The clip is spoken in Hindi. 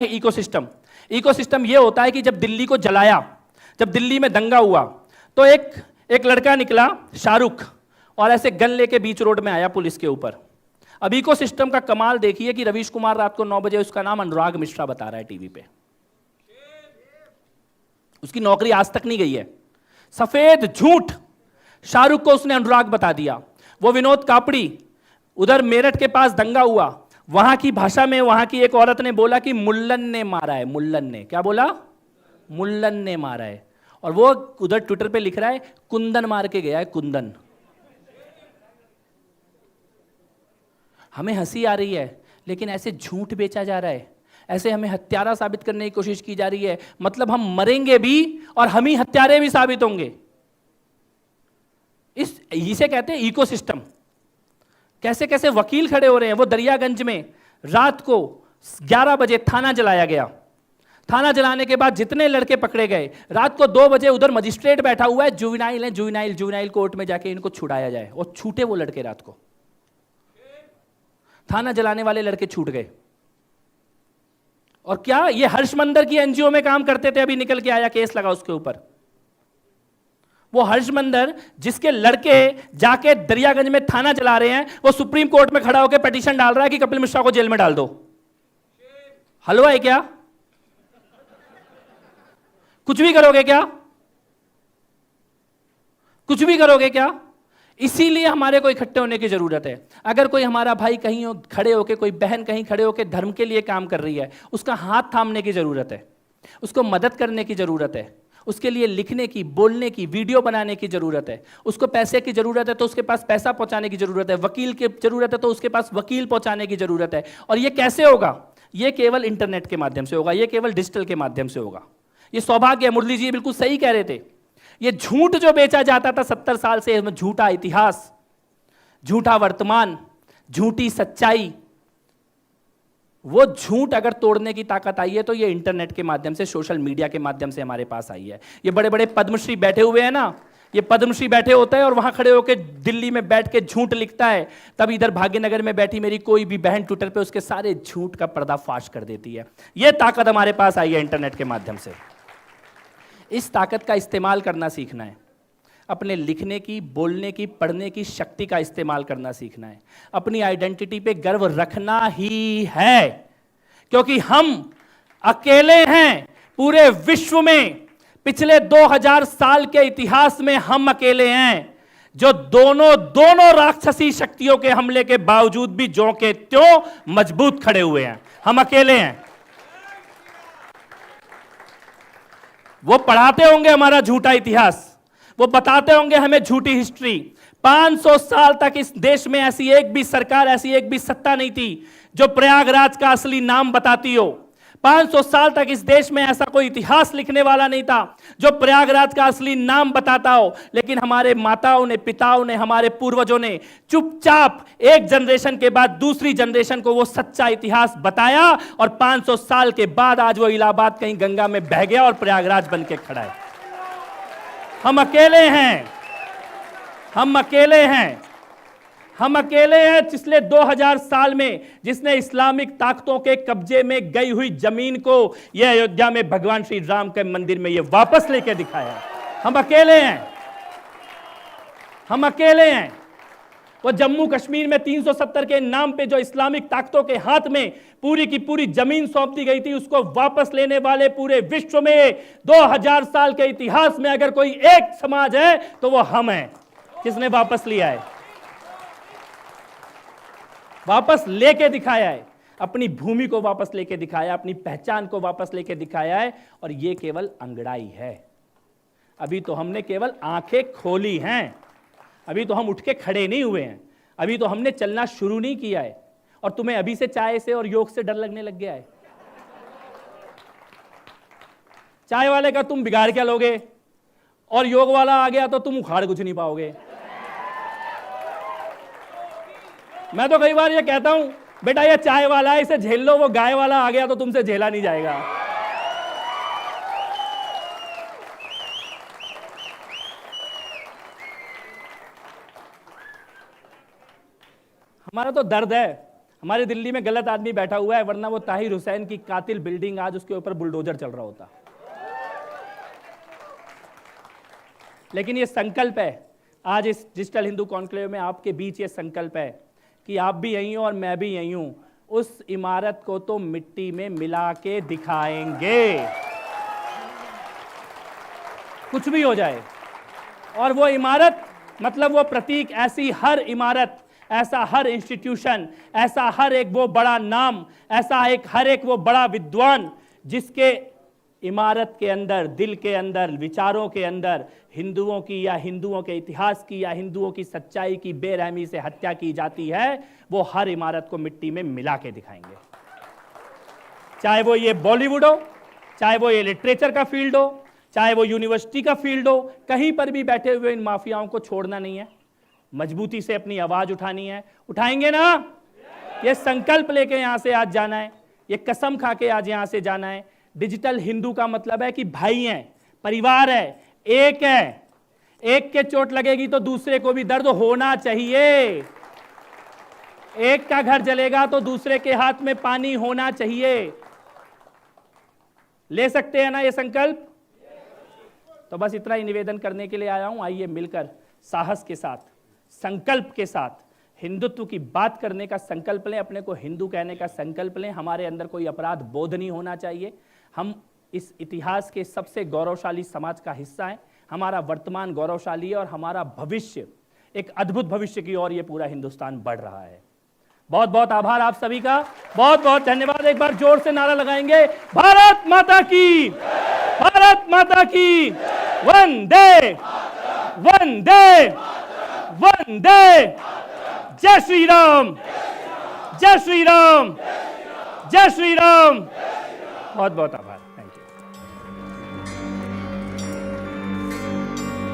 इकोसिस्टम। इकोसिस्टम ये होता है कि जब दिल्ली को जलाया, जब दिल्ली में दंगा हुआ, तो एक लड़का निकला शाहरुख और ऐसे गन लेके बीच रोड में आया पुलिस के ऊपर। अब इकोसिस्टम का कमाल देखिए कि रवीश कुमार रात को 9 बजे, उसका नाम अनुराग मिश्रा बता रहा है टीवी पे, उसकी नौकरी आज तक नहीं गई है। सफेद झूठ शाहरुख को उसने अनुराग बता दिया। वो विनोद कापड़ी, उधर मेरठ के पास दंगा हुआ, वहां की भाषा में वहां की एक औरत ने बोला कि मुल्लन ने मारा है। मुल्लन ने क्या बोला? मुल्लन ने मारा है। और वो उधर ट्विटर पे लिख रहा है कुंदन मार के गया है, कुंदन। हमें हंसी आ रही है, लेकिन ऐसे झूठ बेचा जा रहा है, ऐसे हमें हत्यारा साबित करने की कोशिश की जा रही है। मतलब हम मरेंगे भी और हम ही हत्यारे भी साबित होंगे। इसे कहते हैं इकोसिस्टम। कैसे कैसे वकील खड़े हो रहे हैं। वो दरियागंज में रात को 11 बजे थाना जलाया गया। थाना जलाने के बाद जितने लड़के पकड़े गए, रात को 2 बजे उधर मजिस्ट्रेट बैठा हुआ है, जुवेनाइल है, जुवेनाइल कोर्ट में जाके इनको छुड़ाया जाए। और छूटे वो लड़के, रात को थाना जलाने वाले लड़के छूट गए। और क्या ये हर्षमंदर की एनजीओ में काम करते थे, अभी निकल के आया, केस लगा उसके ऊपर। वो हर्षमंदर जिसके लड़के जाके दरियागंज में थाना चला रहे हैं, वो सुप्रीम कोर्ट में खड़ा होकर पिटीशन डाल रहा है कि कपिल मिश्रा को जेल में डाल दो। हलवा है क्या? कुछ भी करोगे क्या? कुछ भी करोगे क्या? इसीलिए हमारे को इकट्ठे होने की जरूरत है। अगर कोई हमारा भाई कहीं खड़े होके, कोई बहन कहीं खड़े होके धर्म के लिए काम कर रही है, उसका हाथ थामने की जरूरत है, उसको मदद करने की जरूरत है, उसके लिए लिखने की, बोलने की, वीडियो बनाने की जरूरत है। उसको पैसे की जरूरत है तो उसके पास पैसा पहुंचाने की जरूरत है। वकील की जरूरत है तो उसके पास वकील पहुंचाने की जरूरत है। और ये कैसे होगा? ये केवल इंटरनेट के माध्यम से होगा, ये केवल डिजिटल के माध्यम से होगा। ये सौभाग्य है। मुरली जी बिल्कुल सही कह रहे थे। ये झूठ जो बेचा जाता था 70 साल से, झूठा इतिहास, झूठा वर्तमान, झूठी सच्चाई, वो झूठ अगर तोड़ने की ताकत आई है तो ये इंटरनेट के माध्यम से, सोशल मीडिया के माध्यम से हमारे पास आई है। ये बड़े बड़े पद्मश्री बैठे हुए हैं ना, ये पद्मश्री बैठे होते हैं और वहां खड़े होकर दिल्ली में बैठ के झूठ लिखता है, तब इधर भाग्यनगर में बैठी मेरी कोई भी बहन ट्विटर पे उसके सारे झूठ का पर्दाफाश कर देती है। ये ताकत हमारे पास आई है इंटरनेट के माध्यम से। इस ताकत का इस्तेमाल करना सीखना है। अपने लिखने की, बोलने की, पढ़ने की शक्ति का इस्तेमाल करना सीखना है। अपनी आइडेंटिटी पे गर्व रखना ही है, क्योंकि हम अकेले हैं पूरे विश्व में। पिछले 2000 साल के इतिहास में हम अकेले हैं जो दोनों राक्षसी शक्तियों के हमले के बावजूद भी ज्यों के त्यों मजबूत खड़े हुए हैं। हम अकेले हैं। वो पढ़ाते होंगे हमारा झूठा इतिहास, वो बताते होंगे हमें झूठी हिस्ट्री। 500 साल तक इस देश में ऐसी एक भी सरकार, ऐसी एक भी सत्ता नहीं थी जो प्रयागराज का असली नाम बताती हो। 500 साल तक इस देश में ऐसा कोई इतिहास लिखने वाला नहीं था जो प्रयागराज का असली नाम बताता हो। लेकिन हमारे माताओं ने, पिताओं ने, हमारे पूर्वजों ने चुपचाप एक जनरेशन के बाद दूसरी जनरेशन को वो सच्चा इतिहास बताया, और 500 साल के बाद आज वो इलाहाबाद कहीं गंगा में बह गया और प्रयागराज बन के खड़ा है। हम अकेले हैं। हम अकेले हैं। हम अकेले हैं पिछले 2000 साल में जिसने इस्लामिक ताकतों के कब्जे में गई हुई जमीन को यह अयोध्या में भगवान श्री राम के मंदिर में यह वापस लेके दिखाया। हम अकेले हैं। हम अकेले हैं। वो जम्मू कश्मीर में 370 के नाम पे जो इस्लामिक ताकतों के हाथ में पूरी की पूरी जमीन सौंप दी गई थी, उसको वापस लेने वाले पूरे विश्व में 2000 साल के इतिहास में अगर कोई एक समाज है तो वो हम हैं, जिसने वापस लिया है, वापस लेके दिखाया है। अपनी भूमि को वापस लेके दिखाया, अपनी पहचान को वापस लेके दिखाया है। और ये केवल अंगड़ाई है। अभी तो हमने केवल आंखें खोली हैं। अभी तो हम उठ के खड़े नहीं हुए हैं। अभी तो हमने चलना शुरू नहीं किया है। और तुम्हें अभी से चाय से और योग से डर लगने लग गया है। चाय वाले का तुम बिगाड़ क्या लोगे, और योग वाला आ गया तो तुम उखाड़ कुछ नहीं पाओगे। मैं तो कई बार ये कहता हूं, बेटा ये चाय वाला है, इसे झेल लो, वो गाय वाला आ गया तो तुमसे झेला नहीं जाएगा। हमारा तो दर्द है। हमारे दिल्ली में गलत आदमी बैठा हुआ है, वरना वो ताहिर हुसैन की कातिल बिल्डिंग आज उसके ऊपर बुलडोजर चल रहा होता। लेकिन ये संकल्प है, आज इस डिजिटल हिंदू कॉन्क्लेव में आपके बीच ये संकल्प है कि आप भी यहीं हो और मैं भी यहीं हूं। उस इमारत को तो मिट्टी में मिला के दिखाएंगे, कुछ भी हो जाए। और वो इमारत मतलब वो प्रतीक, ऐसी हर इमारत, ऐसा हर इंस्टीट्यूशन, ऐसा हर एक वो बड़ा नाम, ऐसा हर एक वो बड़ा विद्वान जिसके इमारत के अंदर, दिल के अंदर, विचारों के अंदर हिंदुओं की या हिंदुओं के इतिहास की या हिंदुओं की सच्चाई की बेरहमी से हत्या की जाती है, वो हर इमारत को मिट्टी में मिला के दिखाएंगे। चाहे वो ये बॉलीवुड हो, चाहे वो ये लिटरेचर का फील्ड हो, चाहे वो यूनिवर्सिटी का फील्ड हो, कहीं पर भी बैठे हुए इन माफियाओं को छोड़ना नहीं है, मजबूती से अपनी आवाज उठानी है। उठाएंगे ना? ये संकल्प लेके यहां से आज जाना है, ये कसम खा के आज यहां से जाना है। डिजिटल हिंदू का मतलब है कि भाई हैं, परिवार है, एक है। एक के चोट लगेगी तो दूसरे को भी दर्द होना चाहिए। एक का घर जलेगा तो दूसरे के हाथ में पानी होना चाहिए। ले सकते हैं ना ये संकल्प? तो बस इतना ही निवेदन करने के लिए आया हूं। आइए मिलकर साहस के साथ, संकल्प के साथ हिंदुत्व की बात करने का संकल्प लें, अपने को हिंदू कहने का संकल्प लें। हमारे अंदर कोई अपराध बोध नहीं होना चाहिए। हम इस इतिहास के सबसे गौरवशाली समाज का हिस्सा हैं। हमारा वर्तमान गौरवशाली है और हमारा भविष्य एक अद्भुत भविष्य की ओर ये पूरा हिंदुस्तान बढ़ रहा है। बहुत बहुत आभार आप सभी का, बहुत बहुत धन्यवाद। एक बार जोर से नारा लगाएंगे, भारत माता की, भारत माता की, वंदे वंदे वंदे, जय श्री राम, जय श्री राम, जय श्री राम। बहुत बहुत आभार, थैंक यू।